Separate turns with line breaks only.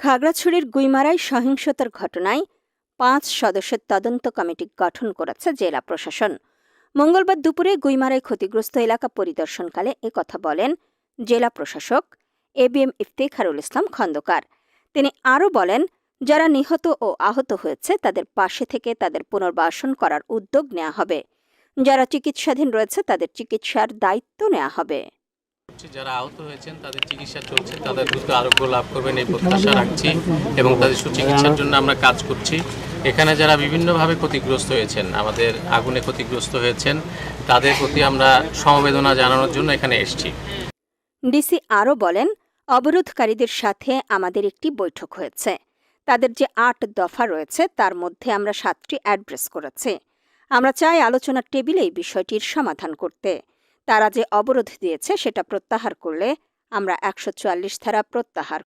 খাগড়াছড়ির গুইমারায় সহিংসতার ঘটনায় ৫ সদস্যের তদন্ত কমিটি গঠন করেছে জেলা প্রশাসন। মঙ্গলবার দুপুরে গুইমারায় ক্ষতিগ্রস্ত এলাকা পরিদর্শনকালে একথা বলেন জেলা প্রশাসক এবিএম ইফতেখারুল ইসলাম খন্দকার। তিনি আরও বলেন, যারা নিহত ও আহত হয়েছে তাদের পাশে থেকে তাদের পুনর্বাসন করার উদ্যোগ নেওয়া হবে। যারা চিকিৎসাধীন রয়েছে তাদের চিকিৎসার দায়িত্ব নেওয়া হবে।
যারা আহত হয়েছেন তাদের চিকিৎসা চলছে, তাদের দ্রুত আরোগ্য লাভ করবেন এই প্রত্যাশা রাখছি এবং তাদের সুচিকিৎসার জন্য আমরা কাজ করছি। এখানে যারা বিভিন্নভাবে ক্ষতিগ্রস্ত হয়েছেন, আমাদের আগুনে ক্ষতিগ্রস্ত হয়েছেন, তাদের প্রতি আমরা সমবেদনা জানানোর জন্য এখানে এসেছি।
ডিসি আরও বলেন, অবরোধকারীদের সাথে আমাদের একটি বৈঠক হয়েছে। তাদের যে ৮ দফা রয়েছে তার মধ্যে আমরা 7টি অ্যাড্রেস করেছি। আমরা চাই আলোচনার টেবিলে এই বিষয়টির সমাধান করতে। তারা যে অবরোধ দিয়েছে সেটা প্রত্যাহার করলে আমরা ১৪৪ ধারা প্রত্যাহার